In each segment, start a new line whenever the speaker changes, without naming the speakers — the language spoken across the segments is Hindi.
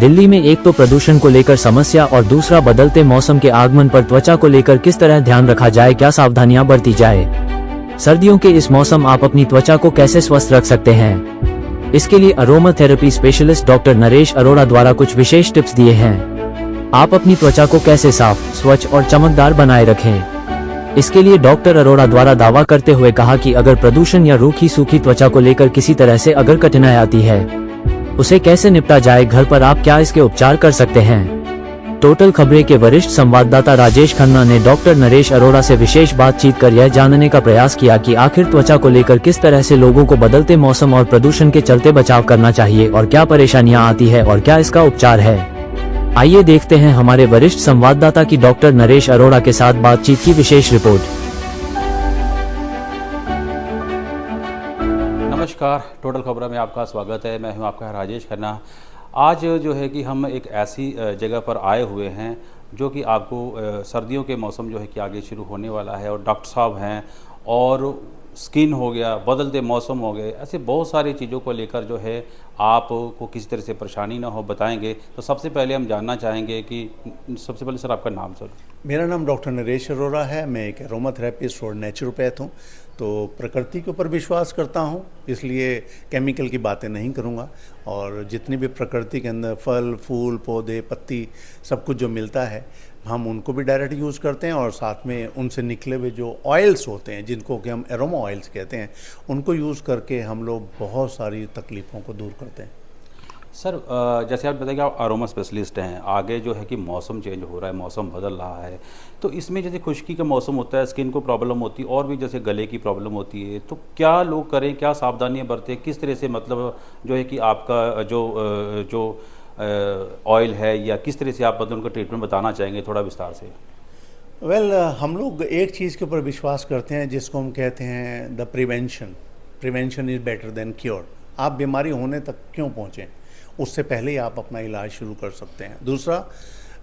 दिल्ली में एक तो प्रदूषण को लेकर समस्या और दूसरा बदलते मौसम के आगमन पर त्वचा को लेकर किस तरह ध्यान रखा जाए, क्या सावधानियां बरती जाए। सर्दियों के इस मौसम आप अपनी त्वचा को कैसे स्वस्थ रख सकते हैं, इसके लिए aroma therapy specialist doctor Naresh Arora द्वारा कुछ विशेष टिप्स दिए हैं। आप अपनी त्वचा को कैसे साफ, स्वच्छ और चमकदार बनाए रखें, इसके लिए डॉक्टर अरोड़ा द्वारा दावा करते हुए कहा कि अगर प्रदूषण या रूखी सूखी त्वचा को लेकर किसी तरह से अगर कठिनाई आती है, उसे कैसे निपटा जाए, घर पर आप क्या इसके उपचार कर सकते हैं। टोटल खबरें के वरिष्ठ संवाददाता राजेश खन्ना ने डॉक्टर नरेश अरोड़ा से विशेष बातचीत कर यह जानने का प्रयास किया कि आखिर त्वचा को लेकर किस तरह से लोगों को बदलते मौसम और प्रदूषण के चलते बचाव करना चाहिए और क्या परेशानियां आती है और क्या इसका उपचार है। आइए देखते हैं हमारे वरिष्ठ संवाददाता की डॉक्टर नरेश अरोड़ा के साथ बातचीत की विशेष रिपोर्ट।
नमस्कार, टोटल खबरों में आपका स्वागत है। मैं हूं आपका राजेश खन्ना। आज जो है कि हम एक ऐसी जगह पर आए हुए हैं जो कि आपको सर्दियों के मौसम जो है कि आगे शुरू होने वाला है और डॉक्टर साहब हैं और स्किन हो गया, बदलते मौसम हो गए, ऐसे बहुत सारी चीज़ों को लेकर जो है आपको किसी तरह से परेशानी ना हो बताएंगे। तो सबसे पहले हम जानना चाहेंगे कि सबसे पहले सर आपका नाम सर।
मेरा नाम डॉक्टर नरेश अरोड़ा है। मैं एक एरोमा थेरेपिस्ट और नेचुरोपैथ हूँ। तो प्रकृति के ऊपर विश्वास करता हूँ, इसलिए केमिकल की बातें नहीं करूँगा। और जितनी भी प्रकृति के अंदर फल, फूल, पौधे, पत्ती, सब कुछ जो मिलता है, हम उनको भी डायरेक्ट यूज़ करते हैं और साथ में उनसे निकले हुए जो ऑयल्स होते हैं, जिनको कि हम एरोमा ऑयल्स कहते हैं, उनको यूज़ करके हम लोग बहुत सारी तकलीफ़ों को दूर करते हैं।
सर जैसे आप बताइए आप अरोमा स्पेशलिस्ट हैं, आगे जो है कि मौसम चेंज हो रहा है, मौसम बदल रहा है, तो इसमें जैसे खुश्की का मौसम होता है, स्किन को प्रॉब्लम होती है और भी जैसे गले की प्रॉब्लम होती है, तो क्या लोग करें, क्या सावधानियां बरतें, किस तरह से मतलब जो है कि आपका जो ऑयल है या किस तरह से आप मतलब उनका ट्रीटमेंट बताना चाहेंगे थोड़ा विस्तार से।
हम लोग एक चीज़ के ऊपर विश्वास करते हैं जिसको हम कहते हैं the prevention is better than cure. आप बीमारी होने तक क्यों पहुँचें, उससे पहले ही आप अपना इलाज शुरू कर सकते हैं। दूसरा,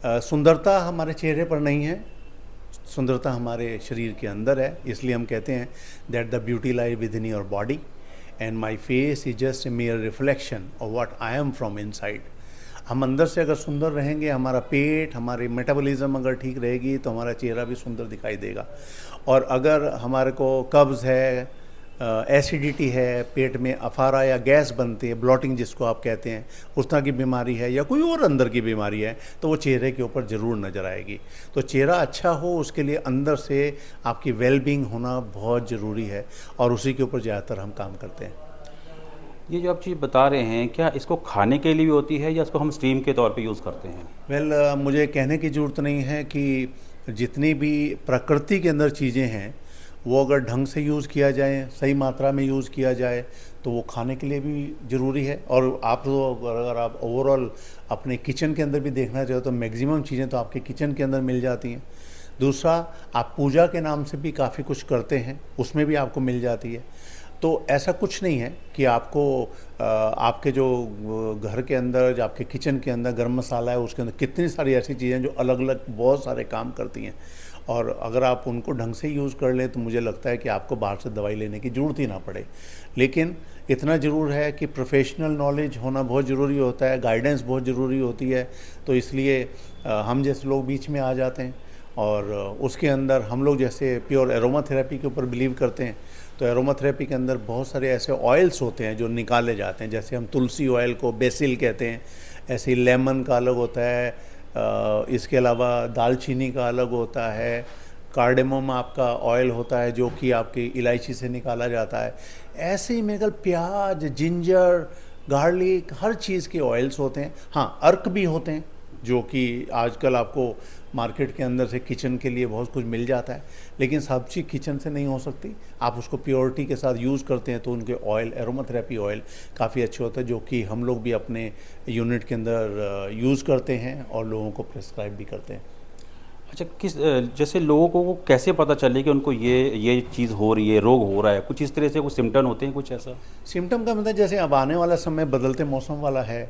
सुंदरता हमारे चेहरे पर नहीं है, सुंदरता हमारे शरीर के अंदर है। इसलिए हम कहते हैं that the beauty lie with in your body and my face is just a mayor reflection of what I am from inside. हम अंदर से अगर सुंदर रहेंगे, हमारा पेट, हमारी मेटाबॉलिज्म अगर ठीक रहेगी तो हमारा चेहरा भी सुंदर दिखाई देगा। और अगर हमारे को कब्ज़ है, एसिडिटी है, पेट में अफारा या गैस बनती है, ब्लॉटिंग जिसको आप कहते हैं, उस तरह की बीमारी है या कोई और अंदर की बीमारी है, तो वो चेहरे के ऊपर ज़रूर नज़र आएगी। तो चेहरा अच्छा हो, उसके लिए अंदर से आपकी वेलबींग होना बहुत ज़रूरी है और उसी के ऊपर ज़्यादातर हम काम करते हैं।
ये जो आप चीज़ बता रहे हैं, क्या इसको खाने के लिए भी होती है या इसको हम स्टीम के तौर पे यूज़ करते हैं?
मुझे कहने की ज़रूरत नहीं है कि जितनी भी प्रकृति के अंदर चीज़ें हैं, वो अगर ढंग से यूज़ किया जाए, सही मात्रा में यूज़ किया जाए, तो वो खाने के लिए भी ज़रूरी है। और आप तो अगर आप ओवरऑल अपने किचन के अंदर भी देखना चाहो तो मैक्सिमम चीज़ें तो आपके किचन के अंदर मिल जाती हैं। दूसरा, आप पूजा के नाम से भी काफ़ी कुछ करते हैं, उसमें भी आपको मिल जाती है। तो ऐसा कुछ नहीं है कि आपको आपके जो घर के अंदर, जो आपके किचन के अंदर गर्म मसाला है, उसके अंदर कितनी सारी ऐसी चीज़ें जो अलग अलग बहुत सारे काम करती हैं, और अगर आप उनको ढंग से यूज़ कर लें तो मुझे लगता है कि आपको बाहर से दवाई लेने की ज़रूरत ही ना पड़े। लेकिन इतना ज़रूर है कि प्रोफेशनल नॉलेज होना बहुत ज़रूरी होता है, गाइडेंस बहुत ज़रूरी होती है। तो इसलिए हम जैसे लोग बीच में आ जाते हैं और उसके अंदर हम लोग जैसे प्योर एरोमा थेरेपी के ऊपर बिलीव करते हैं, तो एरोमा थेरेपी के अंदर बहुत सारे ऐसे ऑयल्स होते हैं जो निकाले जाते हैं। जैसे हम तुलसी ऑयल को बेसिल कहते हैं, ऐसे ही लेमन का अलग होता है, इसके अलावा दालचीनी का अलग होता है, कार्डेमम आपका ऑयल होता है जो कि आपकी इलायची से निकाला जाता है। ऐसे ही मेरे ख्याल प्याज, जिंजर, गार्लिक, हर चीज़ के ऑयल्स होते हैं। हाँ, अर्क भी होते हैं जो कि आजकल आपको मार्केट के अंदर से किचन के लिए बहुत कुछ मिल जाता है, लेकिन सब चीज़ किचन से नहीं हो सकती। आप उसको प्योरिटी के साथ यूज़ करते हैं तो उनके ऑयल, एरोमा थेरेपी ऑयल काफ़ी अच्छे होते हैं, जो कि हम लोग भी अपने यूनिट के अंदर यूज़ करते हैं और लोगों को प्रिस्क्राइब भी करते हैं।
अच्छा, किस जैसे लोगों को कैसे पता चले कि उनको ये चीज़ हो रही है, रोग हो रहा है, कुछ इस तरह से कुछ सिम्टम होते हैं, कुछ ऐसा?
सिम्टम का मतलब जैसे अब आने वाला समय बदलते मौसम वाला है,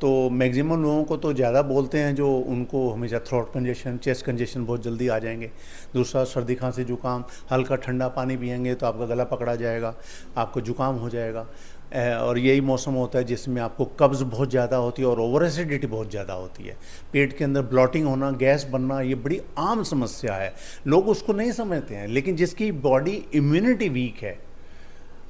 तो मैक्सिमम लोगों को तो ज़्यादा बोलते हैं जो उनको हमेशा थ्रोट कंजेशन, चेस्ट कंजेशन बहुत जल्दी आ जाएंगे। दूसरा, सर्दी खांसी जुकाम, हल्का ठंडा पानी पिएंगे तो आपका गला पकड़ा जाएगा, आपको जुकाम हो जाएगा। और यही मौसम होता है जिसमें आपको कब्ज़ बहुत ज़्यादा होती है और ओवर एसिडिटी बहुत ज़्यादा होती है। पेट के अंदर ब्लॉटिंग होना, गैस बनना, ये बड़ी आम समस्या है। लोग उसको नहीं समझते हैं, लेकिन जिसकी बॉडी इम्यूनिटी वीक है,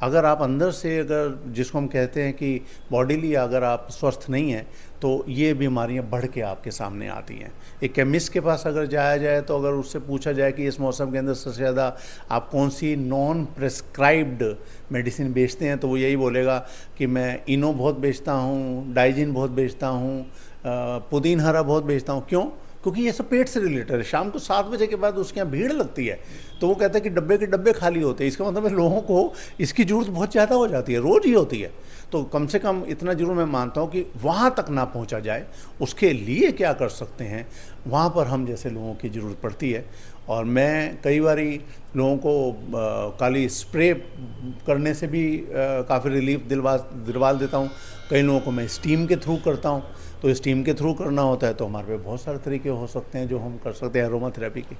अगर आप अंदर से, अगर जिसको हम कहते हैं कि बॉडीली अगर आप स्वस्थ नहीं हैं, तो ये बीमारियां बढ़ के आपके सामने आती हैं। एक केमिस्ट के पास अगर जाया जाए तो अगर उससे पूछा जाए कि इस मौसम के अंदर सबसे ज़्यादा आप कौन सी नॉन प्रेस्क्राइब्ड मेडिसिन बेचते हैं, तो वो यही बोलेगा कि मैं इनो बहुत बेचता हूँ, डाइजिन बहुत बेचता हूँ, पुदीन हरा बहुत बेचता हूँ। क्यों? क्योंकि ये सब पेट से रिलेटेड है। शाम को 7 बजे के बाद उसके यहाँ भीड़ लगती है, तो वो कहता है कि डब्बे के डब्बे खाली होते हैं। इसका मतलब है लोगों को इसकी ज़रूरत बहुत ज़्यादा हो जाती है, रोज़ ही होती है। तो कम से कम इतना जरूर मैं मानता हूँ कि वहाँ तक ना पहुँचा जाए, उसके लिए क्या कर सकते हैं, वहाँ पर हम जैसे लोगों की ज़रूरत पड़ती है। और मैं कई बारी लोगों को काली स्प्रे करने से भी काफ़ी रिलीफ दिलवा देता हूँ। कई लोगों को मैं स्टीम के थ्रू करता हूँ। तो स्टीम के थ्रू करना होता है तो हमारे पे बहुत सारे तरीके हो सकते हैं जो हम कर सकते हैं एरोमा थेरेपी की।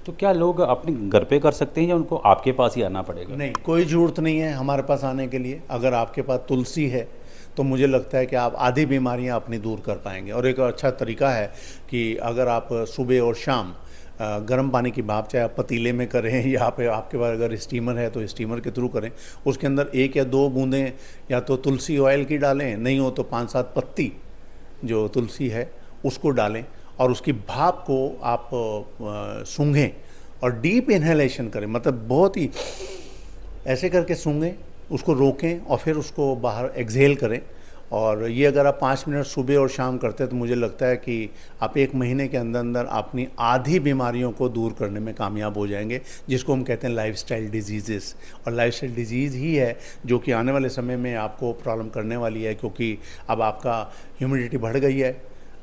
तो क्या लोग अपने घर पे कर सकते हैं या उनको आपके पास ही आना पड़ेगा?
नहीं, कोई ज़रूरत नहीं है हमारे पास आने के लिए। अगर आपके पास तुलसी है तो मुझे लगता है कि आप आधी बीमारियां अपनी दूर कर पाएंगे। और एक अच्छा तरीका है कि अगर आप सुबह और शाम गर्म पानी की भाप, चाहे आप पतीले में करें या आपके पास अगर स्टीमर है तो स्टीमर के थ्रू करें, उसके अंदर 1 या 2 बूंदें या तो तुलसी ऑयल की डालें, नहीं हो तो 5-7 पत्ती जो तुलसी है उसको डालें और उसकी भाप को आप सूंघें और डीप इन्हेलेशन करें। मतलब बहुत ही ऐसे करके सूंघें, उसको रोकें और फिर उसको बाहर एक्सहेल करें। और ये अगर आप 5 मिनट सुबह और शाम करते हैं तो मुझे लगता है कि आप 1 महीने के अंदर अंदर अपनी आधी बीमारियों को दूर करने में कामयाब हो जाएंगे, जिसको हम कहते हैं लाइफस्टाइल डिजीज़ेस। और लाइफस्टाइल डिजीज़ ही है जो कि आने वाले समय में आपको प्रॉब्लम करने वाली है, क्योंकि अब आपका ह्यूमिडिटी बढ़ गई है,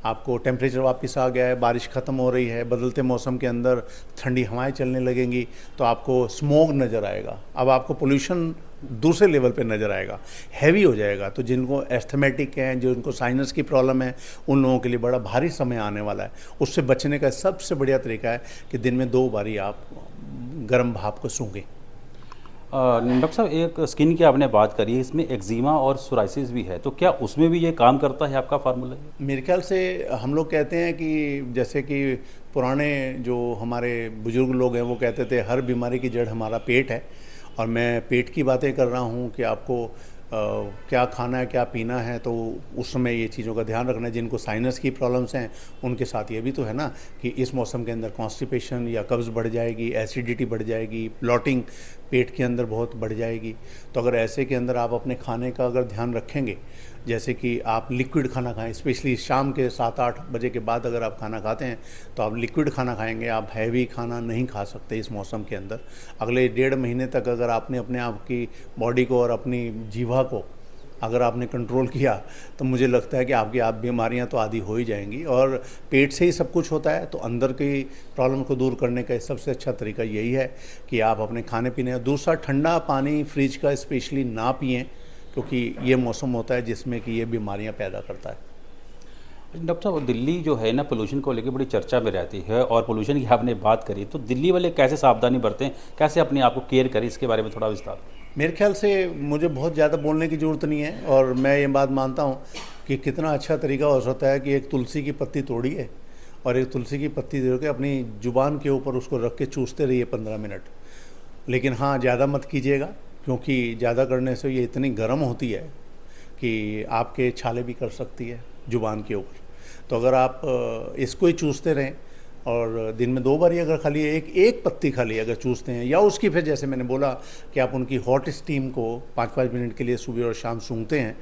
आपको टेम्परेचर वापस आ गया है, बारिश ख़त्म हो रही है, बदलते मौसम के अंदर ठंडी हवाएं चलने लगेंगी, तो आपको स्मोग नज़र आएगा। अब आपको पोल्यूशन दूसरे लेवल पे नज़र आएगा, हैवी हो जाएगा। तो जिनको एस्थमेटिक हैं, जो इनको साइनस की प्रॉब्लम है, उन लोगों के लिए बड़ा भारी समय आने वाला है। उससे बचने का सबसे बढ़िया तरीका है कि दिन में 2 बारी आप गर्म भाप को सूंघें।
डॉक्टर साहब, एक स्किन की आपने बात करी है, इसमें एक्जिमा और सोराइसिस भी है, तो क्या उसमें भी ये काम करता है आपका फार्मूला?
मेरे ख्याल से हम लोग कहते हैं कि जैसे कि पुराने जो हमारे बुजुर्ग लोग हैं वो कहते थे हर बीमारी की जड़ हमारा पेट है। और मैं पेट की बातें कर रहा हूँ कि आपको क्या खाना है, क्या पीना है, तो उस समय ये चीज़ों का ध्यान रखना है। जिनको साइनस की प्रॉब्लम्स हैं उनके साथ ये भी तो है ना कि इस मौसम के अंदर कॉन्स्टिपेशन या कब्ज़ बढ़ जाएगी, एसिडिटी बढ़ जाएगी, ब्लॉटिंग पेट के अंदर बहुत बढ़ जाएगी। तो अगर ऐसे के अंदर आप अपने खाने का अगर ध्यान रखेंगे, जैसे कि आप लिक्विड खाना खाएं, स्पेशली शाम के 7-8 बजे के बाद अगर आप खाना खाते हैं तो आप लिक्विड खाना खाएंगे, आप हैवी खाना नहीं खा सकते इस मौसम के अंदर। अगले 1.5 महीने तक अगर आपने अपने आप की बॉडी को और अपनी जीवा को अगर आपने कंट्रोल किया तो मुझे लगता है कि आपकी बीमारियां तो आधी हो ही जाएंगी। और पेट से ही सब कुछ होता है, तो अंदर की प्रॉब्लम को दूर करने का सबसे अच्छा तरीका यही है कि आप अपने खाने पीने, दूसरा ठंडा पानी फ्रिज का स्पेशली ना पिएं, क्योंकि ये मौसम होता है जिसमें कि ये बीमारियां पैदा करता है।
डॉक्टर साहब, दिल्ली जो है ना पोल्यूशन को लेकर बड़ी चर्चा में रहती है, और पोल्यूशन की आपने बात करी, तो दिल्ली वाले कैसे सावधानी बरतें, कैसे अपने आप को केयर करें, इसके बारे में थोड़ा विस्तार?
मेरे ख्याल से मुझे बहुत ज़्यादा बोलने की ज़रूरत नहीं है, और मैं ये बात मानता हूँ कि कितना अच्छा तरीका हो सकता है कि एक तुलसी की पत्ती तोड़िए और एक तुलसी की पत्ती दे के अपनी ज़ुबान के ऊपर उसको रख के चूसते रहिए 15 मिनट। लेकिन हाँ, ज़्यादा मत कीजिएगा, क्योंकि ज़्यादा करने से ये इतनी गर्म होती है कि आपके छाले भी कर सकती है ज़ुबान के ऊपर। तो अगर आप इसको ही चूसते रहें और दिन में 2 बार ही अगर खाली एक पत्ती खाली अगर चूसते हैं, या उसकी फिर जैसे मैंने बोला कि आप उनकी हॉट स्टीम को 5-5 मिनट के लिए सुबह और शाम सूंघते हैं,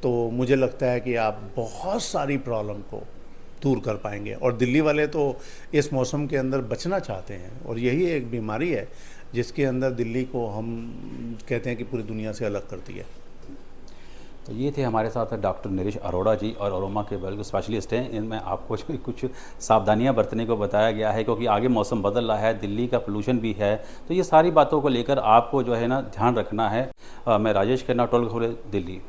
तो मुझे लगता है कि आप बहुत सारी प्रॉब्लम को दूर कर पाएंगे। और दिल्ली वाले तो इस मौसम के अंदर बचना चाहते हैं, और यही एक बीमारी है जिसके अंदर दिल्ली को हम कहते हैं कि पूरी दुनिया से अलग करती है।
तो ये थे हमारे साथ डॉक्टर नरेश अरोड़ा जी, और अरोमा के बल्ब स्पेशलिस्ट हैं। इनमें आपको जो कुछ सावधानियां बरतने को बताया गया है, क्योंकि आगे मौसम बदल रहा है, दिल्ली का पोल्यूशन भी है, तो ये सारी बातों को लेकर आपको जो है ना ध्यान रखना है। मैं राजेश खन्ना, टोल खबरें, दिल्ली।